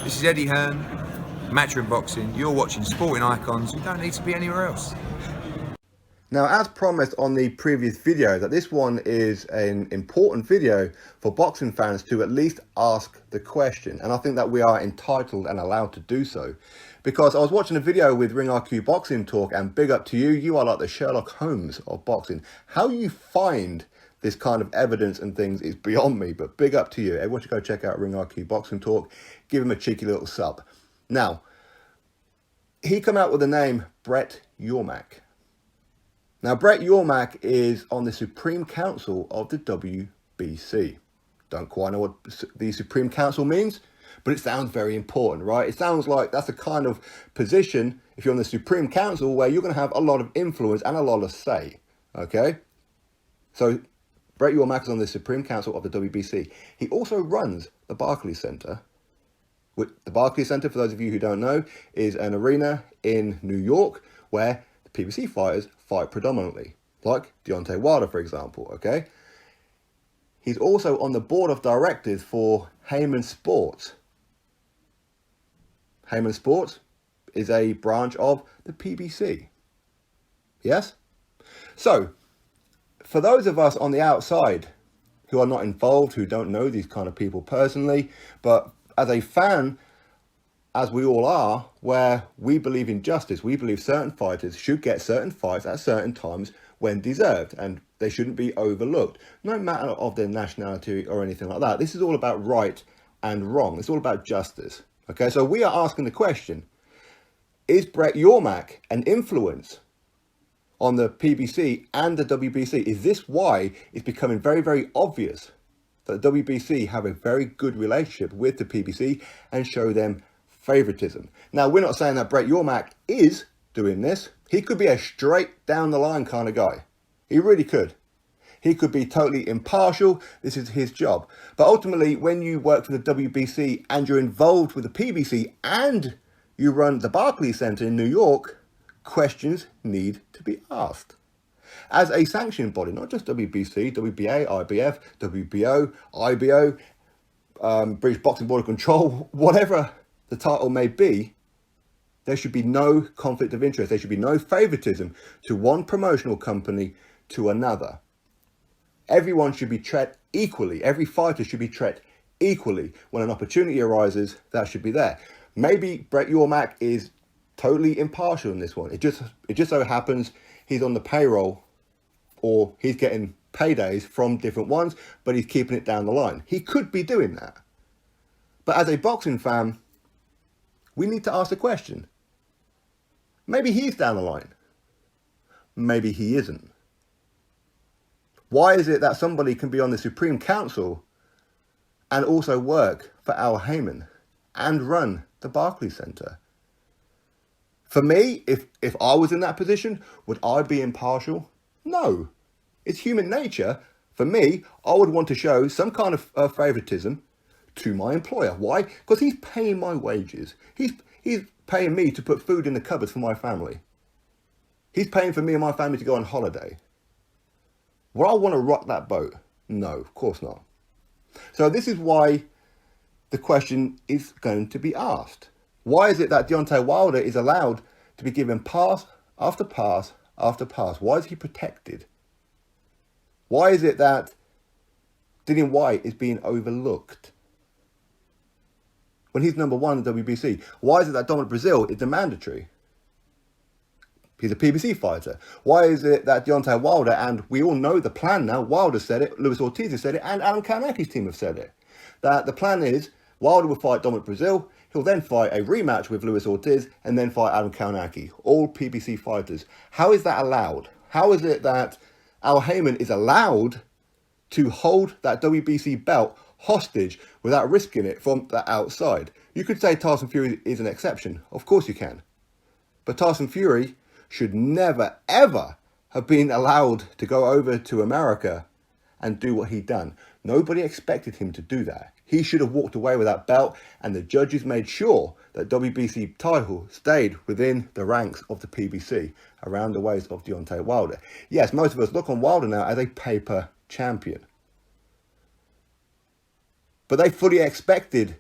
This is Eddie Hearn, Matchroom Boxing. You're watching Sporting Icons. You don't need to be anywhere else. Now, as promised on the previous video, that this one is an important video for boxing fans to at least ask the question. And I think that we are entitled and allowed to do so. Because I was watching a video with Ring RQ Boxing Talk, and big up to you. You are like the Sherlock Holmes of boxing. How you find this kind of evidence and things is beyond me, but big up to you. Everyone should go check out Ring RQ Boxing Talk. Give him a cheeky little sub. Now, he come out with the name Brett Yormark. Now, Brett Yormark is on the Supreme Council of the WBC. Don't quite know what the Supreme Council means, but it sounds very important, right? It sounds like that's the kind of position, if you're on the Supreme Council, where you're going to have a lot of influence and a lot of say, okay? So, Brett Yormark is on the Supreme Council of the WBC. He also runs the Barclays Centre. The Barclays Centre, for those of you who don't know, is an arena in New York where the PBC fighters fight predominantly, like Deontay Wilder, for example, okay? He's also on the board of directors for Haymon Sports. Haymon Sports is a branch of the PBC. Yes? So, for those of us on the outside who are not involved, who don't know these kind of people personally, but as a fan, as we all are, where we believe in justice, we believe certain fighters should get certain fights at certain times when deserved, and they shouldn't be overlooked, no matter of their nationality or anything like that. This is all about right and wrong. It's all about justice. Okay, so we are asking the question, is Brett Yormark an influence on the PBC and the WBC? Is this why it's becoming very, very obvious that the WBC have a very good relationship with the PBC and show them favouritism? Now, we're not saying that Brett Yormark is doing this. He could be a straight down the line kind of guy. He really could. He could be totally impartial. This is his job. But ultimately, when you work for the WBC and you're involved with the PBC and you run the Barclays Centre in New York, questions need to be asked. As a sanctioning body, not just WBC, WBA, IBF, WBO, IBO, British Boxing Board of Control, whatever the title may be, there should be no conflict of interest. There should be no favouritism to one promotional company to another. Everyone should be treated equally. Every fighter should be treated equally. When an opportunity arises, that should be there. Maybe Brett Yormark is totally impartial in this one. It just so happens he's on the payroll, or he's getting paydays from different ones, but he's keeping it down the line. He could be doing that. But as a boxing fan, we need to ask the question. Maybe he's down the line. Maybe he isn't. Why is it that somebody can be on the Supreme Council and also work for Al Haymon and run the Barclays Centre? For me, if I was in that position, would I be impartial? No. It's human nature. For me, I would want to show some kind of favouritism to my employer. Why? Because he's paying my wages. He's paying me to put food in the cupboards for my family. He's paying for me and my family to go on holiday. Would I want to rock that boat? No, of course not. So this is why the question is going to be asked. Why is it that Deontay Wilder is allowed to be given pass after pass after pass? Why is he protected? Why is it that Dillian Whyte is being overlooked when he's number one in the WBC? Why is it that Breazeale is the mandatory? He's a PBC fighter. Why is it that Deontay Wilder, and we all know the plan now, Wilder said it, Luis Ortiz has said it, and Adam Kaunaki's team have said it, that the plan is Wilder will fight Breazeale, he'll then fight a rematch with Luis Ortiz, and then fight Adam Kaunaki, all PBC fighters. How is that allowed? How is it that Al Haymon is allowed to hold that WBC belt hostage without risking it from the outside? You could say Tyson Fury is an exception. Of course you can. But Tyson Fury should never, ever have been allowed to go over to America and do what he'd done. Nobody expected him to do that. He should have walked away with that belt, and the judges made sure that WBC title stayed within the ranks of the PBC, around the waist of Deontay Wilder. Yes, most of us look on Wilder now as a paper champion. But they fully expected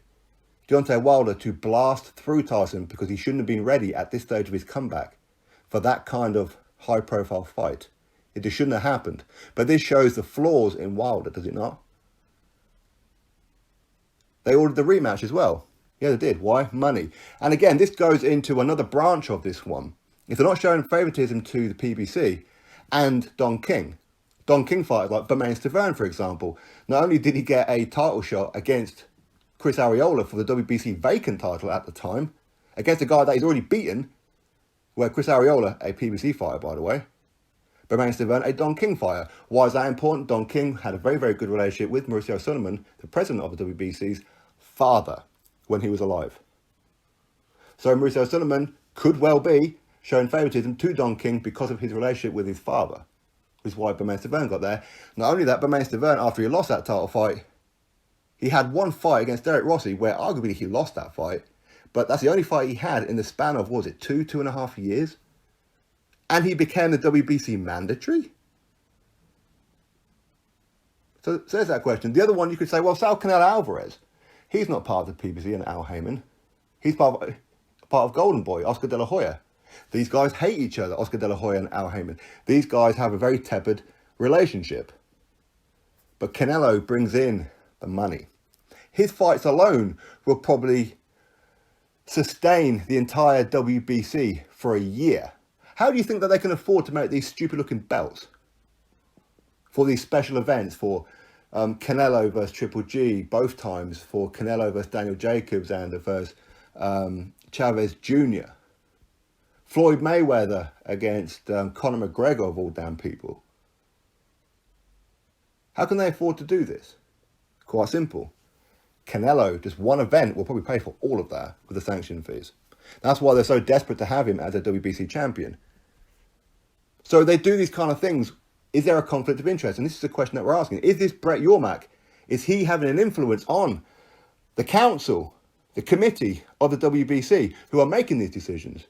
Deontay Wilder to blast through Tyson because he shouldn't have been ready at this stage of his comeback for that kind of high-profile fight. It just shouldn't have happened. But this shows the flaws in Wilder, does it not? They ordered the rematch as well. Yeah, they did. Why? Money. And again, this goes into another branch of this one. If they're not showing favouritism to the PBC and Don King fighters like Bermane Stiverne, for example, not only did he get a title shot against Chris Arreola for the WBC vacant title at the time, against a guy that he's already beaten, where Chris Arreola, a PBC fighter, by the way, Bermane Stiverne, a Don King fighter. Why is that important? Don King had a very, very good relationship with Mauricio Sulaimán, the president of the WBC's father, when he was alive. So Mauricio Sulaimán could well be showing favouritism to Don King because of his relationship with his father, which is why Bermane Stiverne got there. Not only that, Bermane Stiverne, after he lost that title fight, he had one fight against Derek Rossi where arguably he lost that fight, but that's the only fight he had in the span of, what was it, 2.5 years? And he became the WBC mandatory? So there's that question. The other one, you could say, well, Saul Canelo Alvarez, he's not part of the PBC and Al Haymon. He's part of Golden Boy, Oscar De La Hoya. These guys hate each other, Oscar De La Hoya and Al Haymon. These guys have a very tepid relationship. But Canelo brings in the money. His fights alone will probably sustain the entire WBC for a year. How do you think that they can afford to make these stupid looking belts for these special events, for Canelo versus Triple G both times, for Canelo versus Daniel Jacobs and versus Chavez Jr., Floyd Mayweather against Conor McGregor of all damn people? How can they afford to do this? Quite simple. Canelo, just one event, will probably pay for all of that with the sanction fees. That's why they're so desperate to have him as a WBC champion. So they do these kind of things. Is there a conflict of interest? And this is a question that we're asking. Is this Brett Yormark? Is he having an influence on the council, the committee of the WBC, who are making these decisions,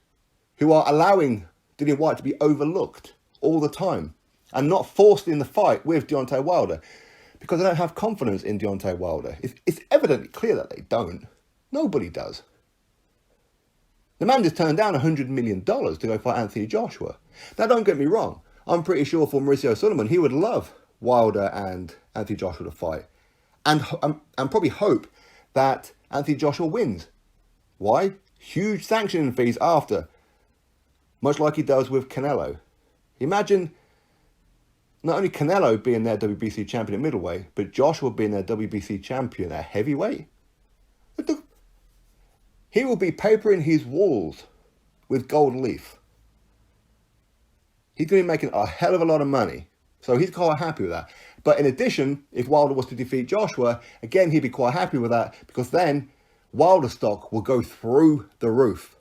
who are allowing Dillian Whyte to be overlooked all the time and not forced in the fight with Deontay Wilder? Because they don't have confidence in Deontay Wilder. It's evidently clear that they don't. Nobody does. The man just turned down $100 million to go fight Anthony Joshua. Now, don't get me wrong. I'm pretty sure for Mauricio Sulaimán, he would love Wilder and Anthony Joshua to fight. And probably hope that Anthony Joshua wins. Why? Huge sanctioning fees after. Much like he does with Canelo. Imagine not only Canelo being their WBC champion at middleweight, but Joshua being their WBC champion at heavyweight. He will be papering his walls with gold leaf. He's going to be making a hell of a lot of money. So he's quite happy with that. But in addition, if Wilder was to defeat Joshua, again, he'd be quite happy with that, because then Wilder stock will go through the roof.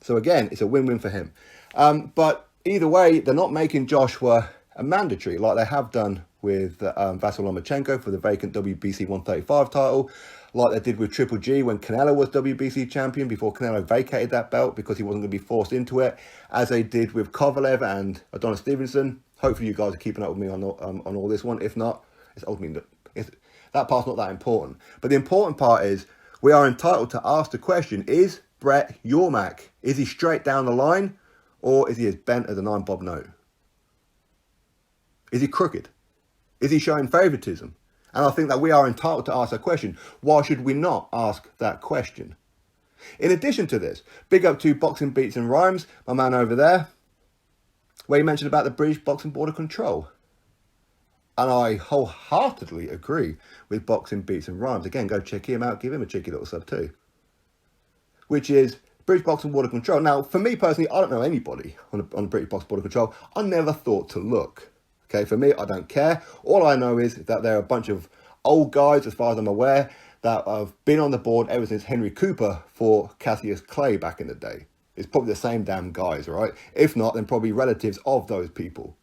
So again, it's a win-win for him. But either way, they're not making Joshua a mandatory like they have done with Vasyl Lomachenko for the vacant WBC 135 title, like they did with Triple G when Canelo was WBC champion before Canelo vacated that belt because he wasn't going to be forced into it, as they did with Kovalev and Adonis Stevenson. Hopefully you guys are keeping up with me on all this one. If not, it's ultimately that part's not that important. But the important part is we are entitled to ask the question, is Brett Yormark, is he straight down the line, or is he as bent as a 9-bob note? Is he crooked? Is he showing favouritism? And I think that we are entitled to ask that question. Why should we not ask that question? In addition to this, big up to Boxing Beats and Rhymes, my man over there, where he mentioned about the British Boxing Board of Control. And I wholeheartedly agree with Boxing Beats and Rhymes. Again, go check him out, give him a cheeky little sub too. Which is British Boxing Board of Control. Now, for me personally, I don't know anybody on the British Boxing Board of Control. I never thought to look. Okay, for me, I don't care. All I know is that they're a bunch of old guys, as far as I'm aware, that have been on the board ever since Henry Cooper fought Cassius Clay back in the day. It's probably the same damn guys, right? If not, then probably relatives of those people.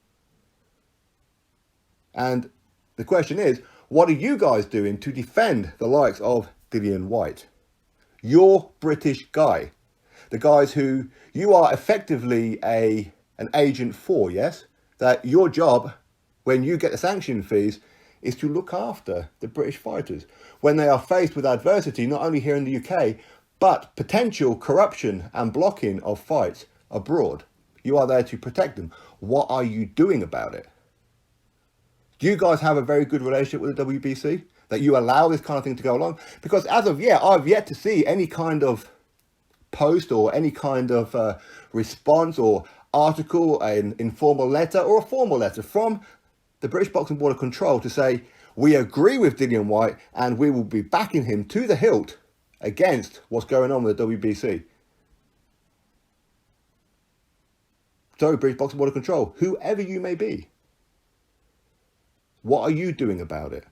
And the question is, what are you guys doing to defend the likes of Dillian Whyte? Your British guy. The guys who you are effectively an agent for, yes? That your job, when you get the sanction fees, is to look after the British fighters when they are faced with adversity, not only here in the UK, but potential corruption and blocking of fights abroad. You are there to protect them. What are you doing about it? Do you guys have a very good relationship with the WBC? That you allow this kind of thing to go along? Because as of yet, I've yet to see any kind of post or any kind of response or article, an informal letter or a formal letter from the British Boxing Board of Control to say, we agree with Dillian Whyte and we will be backing him to the hilt against what's going on with the WBC. So, British Boxing Board of Control, whoever you may be, what are you doing about it?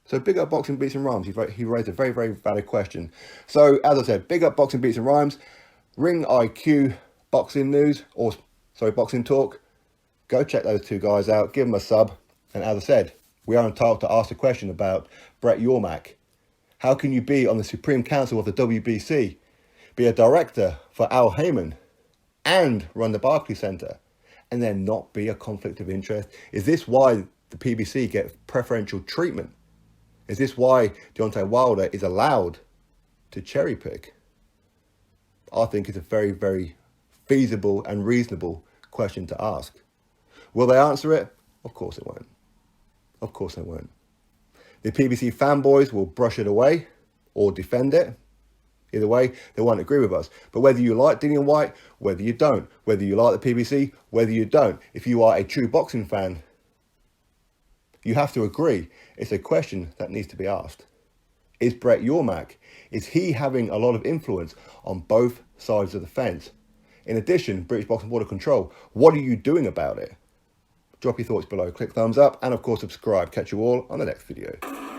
So big up Boxing Beats and Rhymes. He raised a very, very valid question. So as I said, big up Boxing Beats and Rhymes. Ring IQ Boxing News, or sorry, Boxing Talk. Go check those two guys out. Give them a sub. And as I said, we are entitled to ask a question about Brett Yormark. How can you be on the Supreme Council of the WBC, be a director for Haymon, and run the Barclays Centre, and then not be a conflict of interest? Is this why the PBC get preferential treatment? Is this why Deontay Wilder is allowed to cherry pick? I think it's a very, very feasible and reasonable question to ask. Will they answer it? Of course it won't. Of course they won't. The PBC fanboys will brush it away or defend it. Either way, they won't agree with us. But whether you like Dillian Whyte, whether you don't, whether you like the PBC, whether you don't, if you are a true boxing fan, you have to agree. It's a question that needs to be asked. Is Brett Yormark, is he having a lot of influence on both sides of the fence? In addition, British Boxing Board of Control, what are you doing about it? Drop your thoughts below, click thumbs up, and of course subscribe. Catch you all on the next video.